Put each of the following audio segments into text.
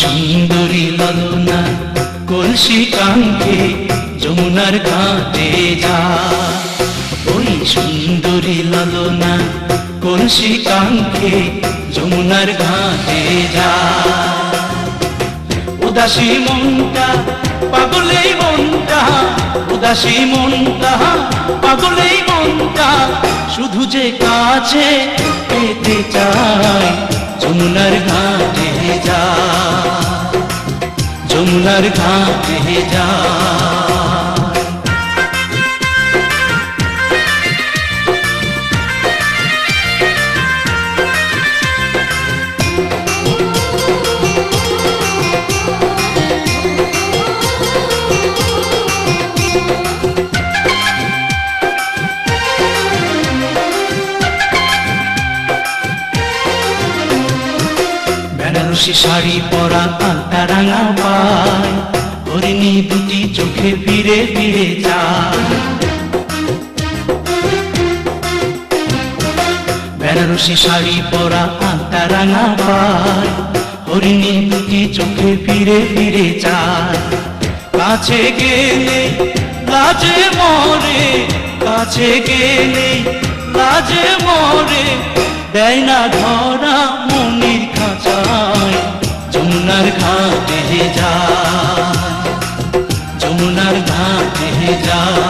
সুন্দরী ললনা কলসি কাঙ্ক্ষে যমুনার ঘাটে যা। ওই সুন্দরী ললনা কলসি কাঙ্ক্ষে যমুনার ঘাটে যা। উদাসী মনটা পাগলেই মনটা, উদাসী মনটা পাগলেই মনটা, শুধু যে কাছে পেতে চায় যমুনার ঘাটে যা, যমুনার ঘাটে যা। বেনারসি শাড়ি পরা আলতা রাঙা পায়, হরিণী দুটি চোখে ফিরে ফিরে যায়। বেনারসি শাড়ি পরা আলতা রাঙা পায়, হরিণী দুটি চোখে ফিরে ফিরে যায়। কাছে গেলে লাজে মরে, কাছে গেলে লাজে মরে, দেয় না ধরা মনির খাঁচায় যমুনার ঘাটে যায়, যমুনার ঘাটে যায়।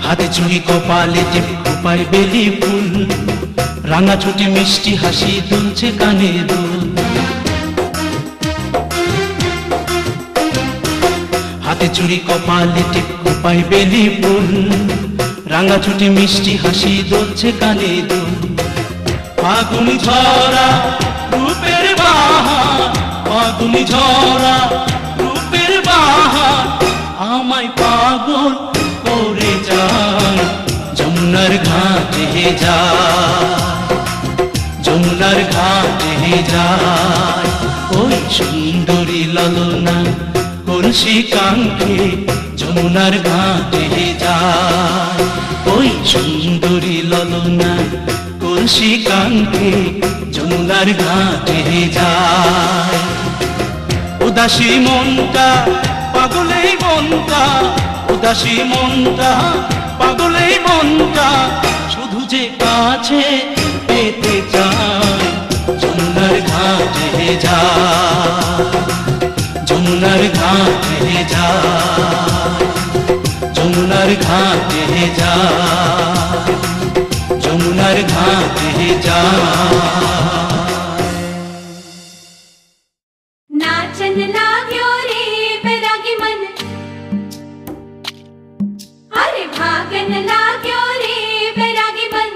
হাতে চুড়ি কপালে টিপ উপায় বেলি ফুল, রাঙা ছুটি মিষ্টি হাসি দুলছে কানে দুল। হাতে চুড়ি কপালে টিপ উপায় বেলি ফুল, রাঙা ছুটি মিষ্টি হাসি দুলছে কানে দুল। ফাগুনি ঝরা রূপের বাহার, ফাগুনি ঝরা রূপের বাহার, আমায় পাগল করে যায় যমুনার ঘাটে যায়, যমুনার ঘাটে যায়। ওই সুন্দরী ললনা কলসি কাঙ্ক্ষে যমুনার ঘাটে যায়। ওই সুন্দরী ললনা কলসি কাঙ্ক্ষে যমুনার ঘাটে যায়। উদাসী মনটা পাগলেই মনটা, উদাসী মনটা পাগলেই মনটা, শুধু যে কাছে পেতে চায় যমুনার ঘাটে যায়, যমুনার ঘাটে যায়, যমুনার ঘাটে যায়, যমুনার ঘাটে যায়। नाचन लाग्यो रे बैरागी मन, अरे भागन लाग्यो रे बैरागी मन।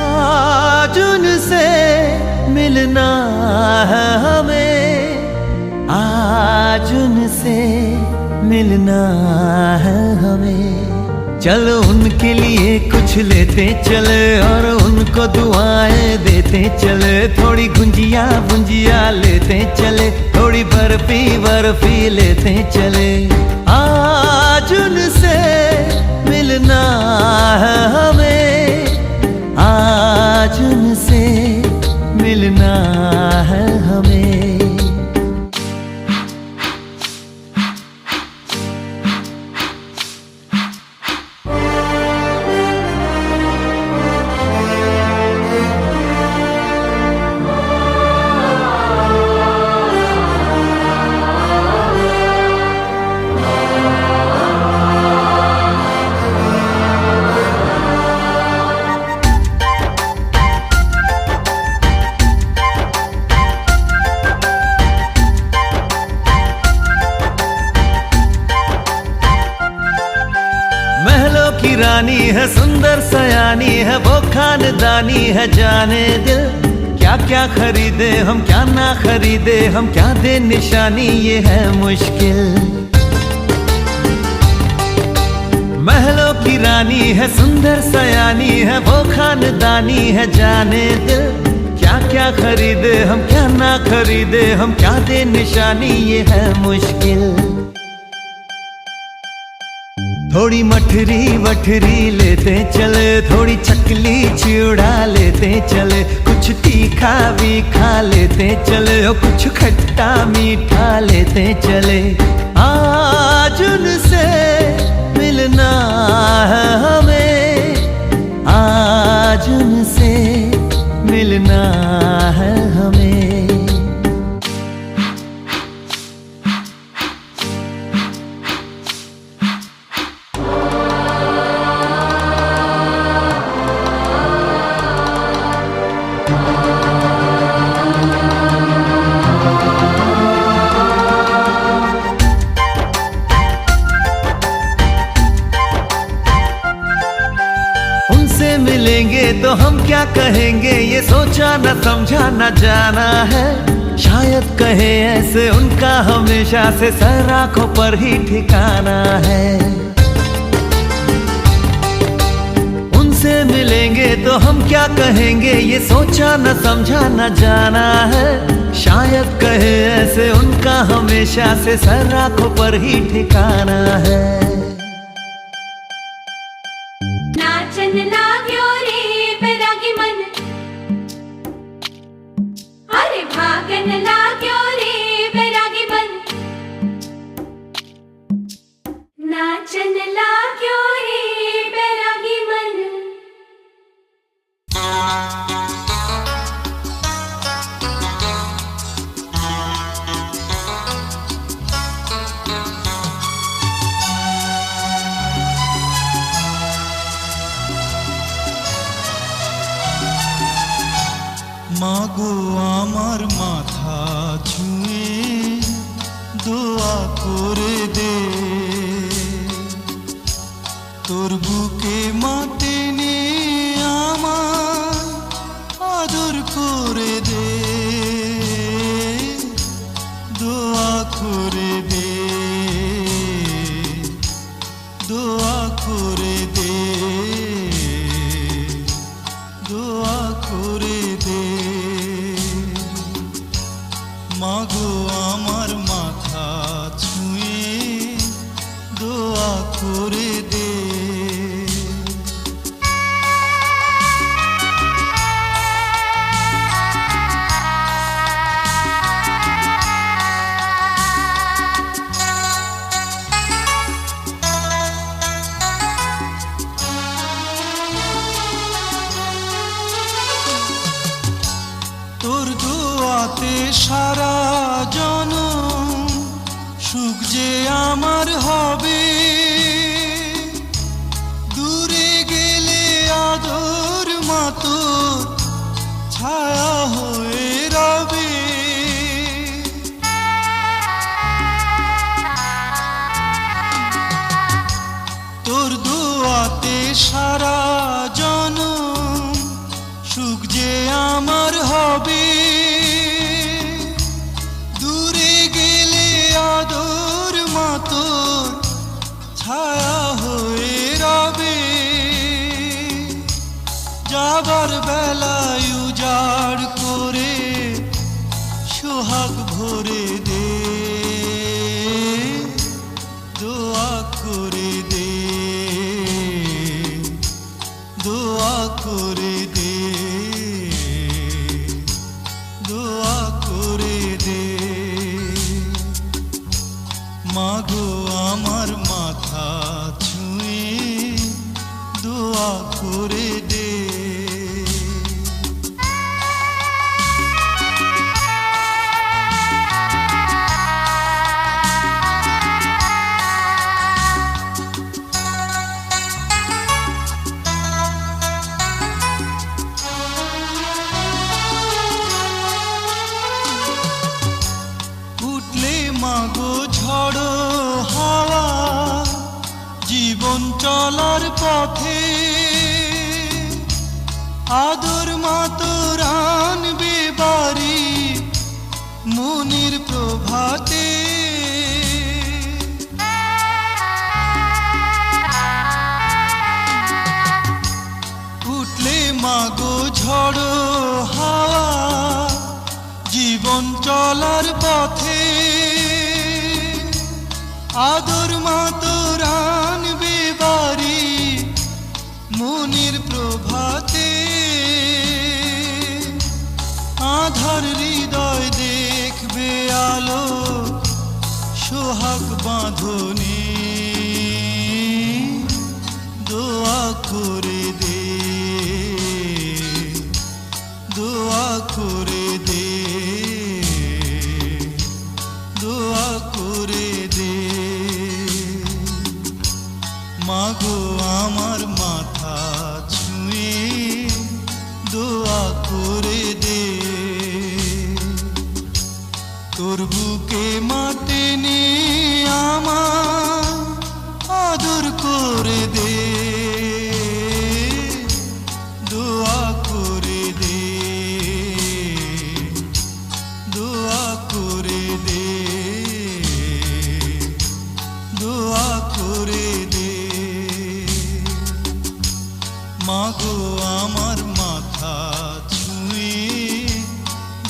आज उनसे मिलना है हमें, आज उनसे मिलना है हमें। चलो उनके लिए कुछ लेते चले और उनको दुआएं देते चले। थोड़ी गुंजिया गुंजिया लेते चले, थोड़ी बर्फी बर्फी लेते चले। आज उनसे मिलना है हमें, आज उनसे मिलना है हमें। की रानी है, सुंदर सयानी है, वो खानदानी है जाने दिल। क्या क्या खरीदे हम, क्या ना खरीदे हम, क्या दे निशानी, ये है मुश्किल। महलों की रानी है, सुंदर सयानी है, वो खानदानी है जाने दिल। क्या क्या खरीदे हम, क्या ना खरीदे हम, क्या दे निशानी, ये है मुश्किल। थोड़ी मठरी वठरी लेते चले, थोड़ी चकली चिड़ा लेते चले, कुछ तीखा भी खा लेते चले, और कुछ खट्टा मीठा लेते चले। आज उनसे मिलना है हमें, आज उनसे मिलना है हमें। मिलेंगे तो हम क्या कहेंगे, ये सोचा न समझा न जाना है। शायद कहे ऐसे उनका हमेशा से सर आंखों पर ही ठिकाना है। उनसे मिलेंगे तो हम क्या कहेंगे, ये सोचा न समझा न जाना है। शायद कहे ऐसे उनका हमेशा से सर आंखों पर ही ठिकाना है। नाचन लाग्यो रे बैरागी मन, अरे भागन लाग्यो रे बैरागी मन, नाचन लाग्यो रे बैरागी मन। মাগো আমার মাথা ছুঁয়ে দোয়া করে দে, তোর বুকে মাটি নিয়ে আমার আদর করে দে, দোয়া করে দে, দোয়া করে দে, দোয়া করে দে। মাগো আমার মাথা ছুঁয়ে দোয়া করে দে। তোর দোয়াতে সারা জনম সুখ যে আমার হবে, দূরে গেলে আদর মাতোর ছায়া হয়ে রবে। তোর দোয়াতে সারা জনম সুখ যে আমার হবে, দূরে গেলে আদর মাতোর ছায়া হয়ে রবে। যাবার বেলায় উজাড় করে সোহাগ ভরে দে, দোয়া করে দে, দোয়া করে দে, দোয়া করে দে। মাগো আমার মাথা ছুঁয়ে দোয়া করে দে। মাগো ঝড়ো হাওয়া জীবন চলার পথে আদর মাতর আনবে বাড়ি মনের প্রভাতে উঠলে মাগো ঝড়ো হাওয়া জীবন চলার পথে আদর মাতর আনবে বাড়ি মনের প্রভাতে আধার হৃদয় দেখবে আলো সোহাগ বাঁধনে দোয়া করে দে দোয়া করে দে দোয়া করে দে মাগো আমার মাথা ছুঁয়ে দোয়া করে দে তোর বুকে মাটি নে আমার আদর করে দে দোয়া করে দে দোয়া করে দে দোয়া করে দে মাগো আমার মাথা ছুঁয়ে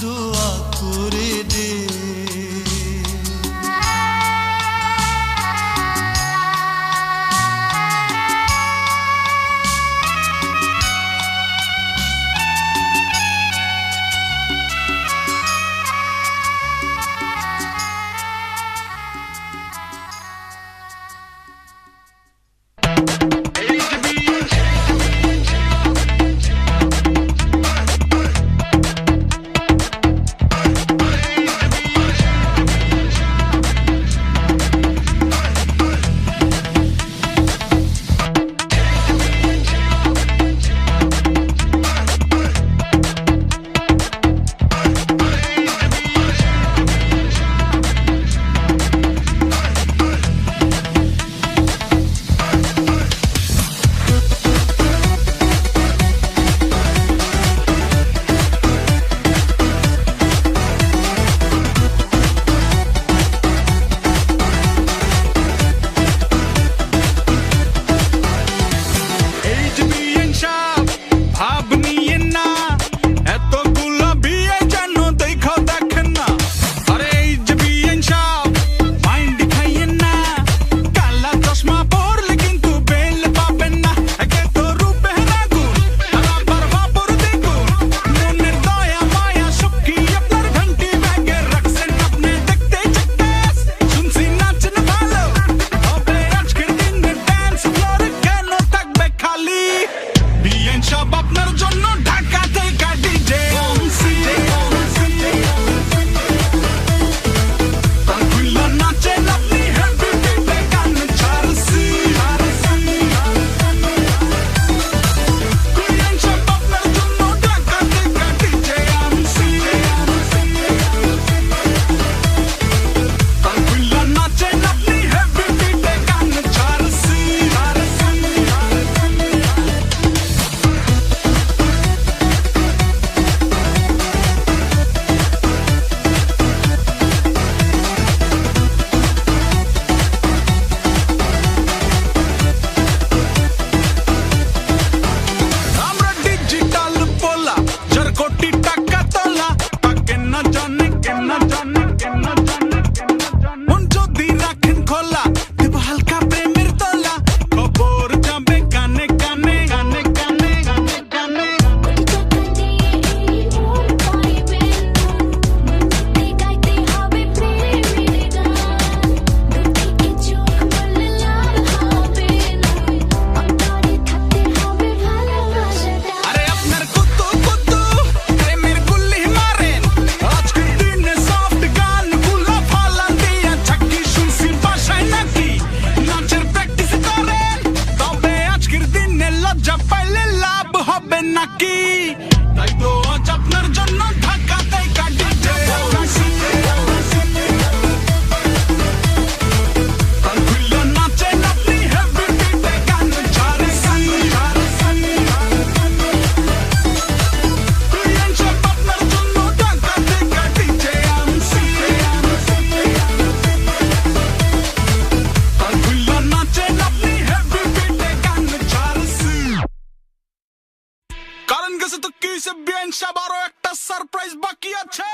দোয়া করে দে তো কি হইছে বিয়ান সাহেব আরো একটা সারপ্রাইজ বাকি আছে